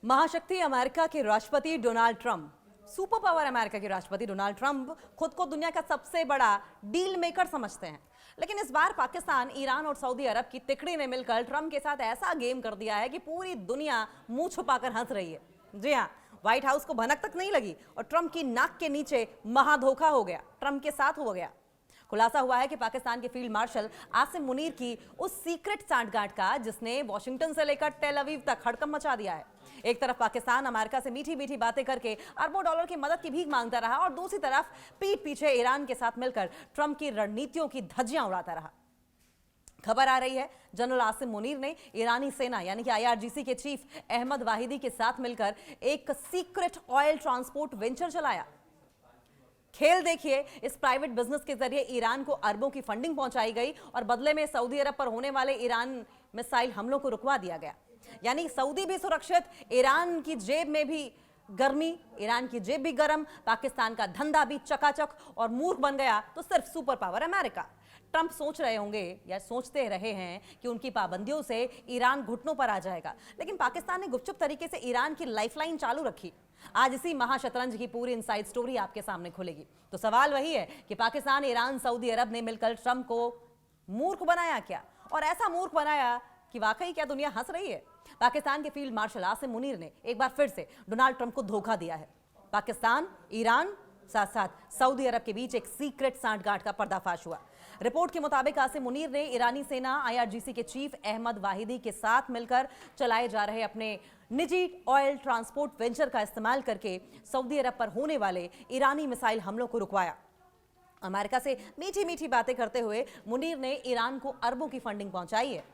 महाशक्ति अमेरिका के राष्ट्रपति Donald Trump, super power America के राष्ट्रपति डोनाल्ड ट्रंप खुद को दुनिया का सबसे बड़ा डील मेकर समझते हैं। लेकिन इस बार पाकिस्तान, ईरान और सऊदी अरब की तिकड़ी ने मिलकर ट्रंप के साथ ऐसा गेम कर दिया है कि पूरी दुनिया मुंह छुपाकर हंस रही है। जी हाँ, व्हाइट हाउस को भनक तक नहीं लगी और ट्रंप की नाक के नीचे महाधोखा हो गया, ट्रंप के साथ हो गया। खुलासा हुआ है कि पाकिस्तान के फील्ड मार्शल आसिम मुनीर की उस सीक्रेट सांठगांठ का जिसने वॉशिंगटन से लेकर टेल अवीव तक हड़कंप मचा दिया है। एक तरफ पाकिस्तान अमेरिका से मीठी मीठी बातें करके अरबों डॉलर की मदद की भीख मांगता रहा और दूसरी तरफ पीठ पीछे ईरान के साथ मिलकर ट्रंप की रणनीतियों की धज्जियां उड़ाता रहा। खबर आ रही है जनरल आसिम मुनीर ने ईरानी सेना यानी कि आईआरजीसी के चीफ अहमद वाहिदी के साथ मिलकर एक सीक्रेट ऑयल ट्रांसपोर्ट वेंचर चलाया। खेल देखिए, इस प्राइवेट बिजनेस के जरिए ईरान को अरबों की फंडिंग पहुंचाई गई और बदले में सऊदी अरब पर होने वाले ईरान मिसाइल हमलों को रुकवा दिया गया। यानी सऊदी भी सुरक्षित, ईरान की जेब में भी गर्मी, ईरान की जेब भी गर्म, पाकिस्तान का धंधा भी चकाचक और मूर्ख बन गया तो सिर्फ सुपर पावर अमेरिका। ट्रंप सोच रहे होंगे या सोचते रहे हैं कि उनकी पाबंदियों से ईरान घुटनों पर आ जाएगा, लेकिन पाकिस्तान ने गुपचुप तरीके से ईरान की लाइफलाइन चालू रखी। आज इसी महाशतरंज की पूरी इनसाइड स्टोरी आपके सामने खुलेगी। तो सवाल वही है कि पाकिस्तान, ईरान, सऊदी अरब ने मिलकर ट्रंप को मूर्ख बनाया क्या, और ऐसा मूर्ख बनाया कि वाकई क्या दुनिया हंस रही है। पाकिस्तान के फील्ड मार्शल आसिम मुनीर ने एक बार फिर से डोनाल्ड ट्रंप को धोखा दिया है। पाकिस्तान, ईरान, साथ साथ सऊदी अरब के बीच एक सीक्रेट सांठगांठ का पर्दाफाश हुआ। रिपोर्ट के मुताबिक आसिम मुनीर ने ईरानी सेना, आईआरजीसी के चीफ अहमद वाहिदी के साथ मिलकर चलाए जा रहे अपने निजी ऑयल ट्रांसपोर्ट वेंचर का इस्तेमाल करके सऊदी अरब पर होने वाले ईरानी मिसाइल हमलों को रुकवाया। अमेरिका से मीठी मीठी बातें करते हुए मुनीर ने ईरान को अरबों की फंडिंग पहुंचाई है।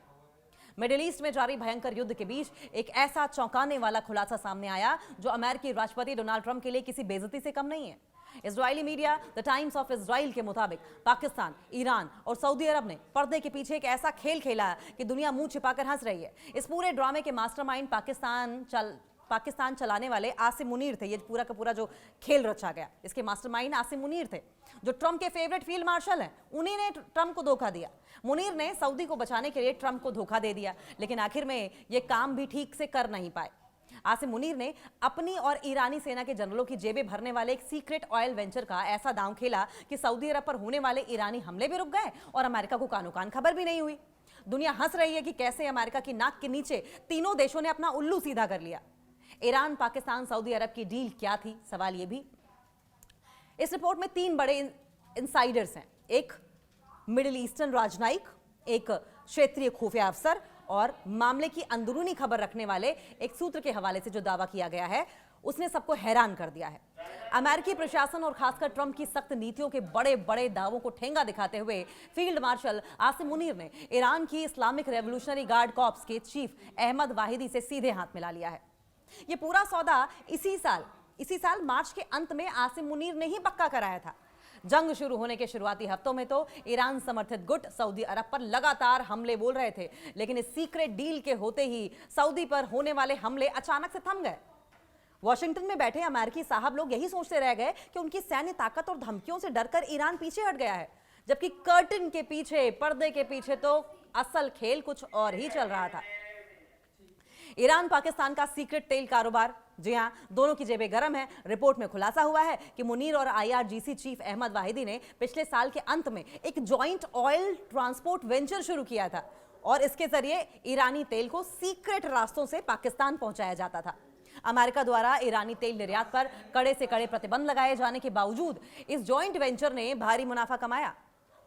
मिडिल ईस्ट में जारी भयंकर युद्ध के बीच एक ऐसा चौंकाने वाला खुलासा सामने आया जो अमेरिकी राष्ट्रपति डोनाल्ड ट्रंप के लिए किसी बेइज्जती से कम नहीं है। Israeli media the times of Israel के मुताबिक पाकिस्तान, ईरान और सऊदी अरब ने पर्दे के पीछे एक ऐसा खेल खेला कि दुनिया मुंह छिपाकर हंस रही है। इस पूरे ड्रामे के मास्टरमाइंड पाकिस्तान चलाने वाले आसिम मुनीर थे। ये पूरा का पूरा जो खेल रचा गया, इसके मास्टरमाइंड आसिम मुनीर थे, जो ट्रंप के फेवरेट फील्ड मार्शल हैं। उन्हीं ने ट्रंप को धोखा दिया। मुनीर ने सऊदी को बचाने के लिए ट्रंप को धोखा दे दिया, लेकिन आखिर में ये काम भी ठीक से कर नहीं पाए। आसिम मुनीर ने अपनी और ईरानी सेना के जनरलों की जेबें भरने वाले एक सीक्रेट ऑयल वेंचर का ऐसा दांव खेला कि सऊदी अरब पर होने वाले ईरानी हमले भी रुक गए और अमेरिका को कानो कान खबर भी नहीं हुई। दुनिया हंस रही है कि कैसे अमेरिका की नाक के नीचे तीनों देशों ने अपना उल्लू सीधा कर लिया। ईरान, पाकिस्तान, सऊदी अरब की डील क्या थी, सवाल यह भी। इस रिपोर्ट में 3 बड़े इनसाइडर्स हैं, एक मिडिल ईस्टर्न राजनयिक, एक क्षेत्रीय खुफिया अफसर और मामले की अंदरूनी खबर रखने वाले एक सूत्र के हवाले से जो दावा किया गया है उसने सबको हैरान कर दिया है। अमेरिकी प्रशासन और खासकर ट्रंप की सख्त नीतियों के बड़े बड़े दावों को ठेंगा दिखाते हुए फील्ड मार्शल आसिम मुनीर ने ईरान की इस्लामिक रेवोल्यूशनरी गार्ड कॉर्प्स के चीफ अहमद वाहिदी से सीधे हाथ मिला लिया है। यह पूरा सौदा इसी साल मार्च के अंत में आसिम मुनीर ने ही पक्का कराया था। जंग शुरू होने के शुरुआती हफ्तों में तो ईरान समर्थित गुट सऊदी अरब पर लगातार हमले बोल रहे थे, लेकिन इस सीक्रेट डील के होते ही सऊदी पर होने वाले हमले अचानक से थम गए। वॉशिंगटन में बैठे अमेरिकी साहब लोग यही सोचते रह गए कि उनकी सैन्य ताकत और धमकियों से डरकर ईरान पीछे हट गया है, जबकि कर्टन के पीछे, पर्दे के पीछे तो असल खेल कुछ और ही चल रहा था। ईरान पाकिस्तान का सीक्रेट तेल कारोबार, जी हां, दोनों की जेबें गर्म है। रिपोर्ट में खुलासा हुआ है कि मुनीर और आईआरजीसी चीफ अहमद वाहिदी ने पिछले साल के अंत में एक जॉइंट ऑयल ट्रांसपोर्ट वेंचर शुरू किया था और इसके जरिए ईरानी तेल को सीक्रेट रास्तों से पाकिस्तान पहुंचाया जाता था। अमेरिका द्वारा ईरानी तेल निर्यात पर कड़े से कड़े प्रतिबंध लगाए जाने के बावजूद इस जॉइंट वेंचर ने भारी मुनाफा कमाया।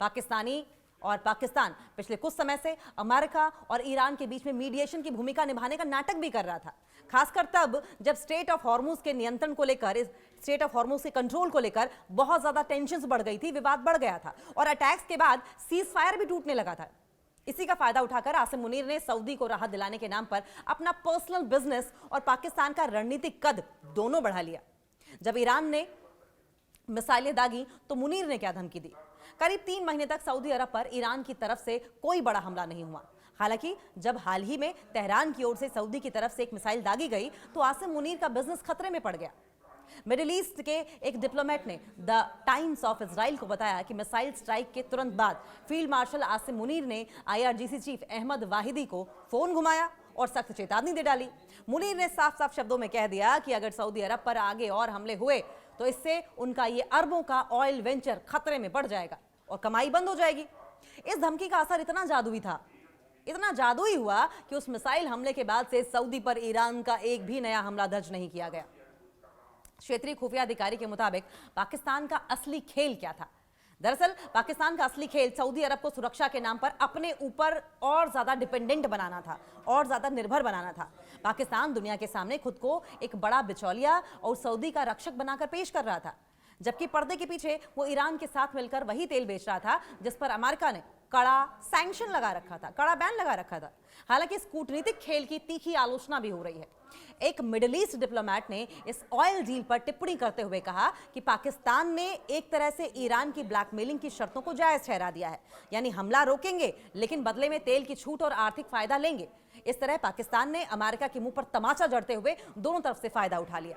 पाकिस्तान पिछले कुछ समय से अमेरिका और ईरान के बीच में मीडिएशन की भूमिका निभाने का नाटक भी कर रहा था, खासकर तब जब स्ट्रेट ऑफ हॉर्मुज के नियंत्रण को लेकर, स्ट्रेट ऑफ हॉर्मुज के कंट्रोल को लेकर बहुत ज्यादा टेंशंस बढ़ गई थी, विवाद बढ़ गया था और अटैक्स के बाद सीज फायर भी टूटने लगा था। इसी का फायदा उठाकर आसिम मुनीर ने सऊदी को राहत दिलाने के नाम पर अपना पर्सनल बिजनेस और पाकिस्तान का रणनीतिक कद दोनों बढ़ा लिया। जब ईरान ने मिसाइलें दागी तो मुनीर ने क्या धमकी दी। करीब 3 महीने तक सऊदी अरब पर ईरान की तरफ से कोई बड़ा हमला नहीं हुआ। हालांकि जब हाल ही में तेहरान की ओर से सऊदी की तरफ से एक मिसाइल दागी गई तो आसिम मुनीर का बिजनेस खतरे में पड़ गया। मिडिल ईस्ट के एक डिप्लोमेट ने द टाइम्स ऑफ इजराइल को बताया कि मिसाइल स्ट्राइक के तुरंत बाद फील्ड मार्शल आसिम मुनीर ने आईआरजीसी चीफ अहमद वाहिदी को फोन घुमाया और सख्त चेतावनी दे डाली। मुनीर ने साफ साफ शब्दों में कह दिया कि अगर सऊदी अरब पर आगे और हमले हुए तो इससे उनका ये अरबों का ऑयल वेंचर खतरे में बढ़ जाएगा और कमाई बंद हो जाएगी। इस धमकी का असर इतना जादुई था, इतना जादुई हुआ कि उस मिसाइल हमले के बाद से सऊदी पर ईरान का एक भी नया हमला दर्ज नहीं किया गया। क्षेत्रीय खुफिया अधिकारी के मुताबिक पाकिस्तान का असली खेल क्या था? दरअसल पाकिस्तान का असली खेल सऊदी अरब को सुरक्षा के नाम पर अपने ऊपर और ज्यादा डिपेंडेंट बनाना था और ज्यादा निर्भर बनाना था। पाकिस्तान दुनिया के सामने खुद को एक बड़ा बिचौलिया और सऊदी का रक्षक बनाकर पेश कर रहा था, जबकि पर्दे के पीछे वो ईरान के साथ मिलकर वही तेल बेच रहा था जिस पर अमेरिका ने कड़ा सैंक्शन लगा रखा था, कड़ा बैन लगा रखा था। हालांकि इस कूटनीतिक खेल की तीखी आलोचना भी हो रही है। एक मिडिल ईस्ट डिप्लोमेट ने इस ऑयल डील पर टिप्पणी करते हुए कहा कि पाकिस्तान ने एक तरह से ईरान की ब्लैकमेलिंग की शर्तों को जायज ठहरा दिया है, यानी हमला रोकेंगे लेकिन बदले में तेल की छूट और आर्थिक फायदा लेंगे। इस तरह पाकिस्तान ने अमेरिका के मुंह पर तमाचा जड़ते हुए दोनों तरफ से फायदा उठा लिया।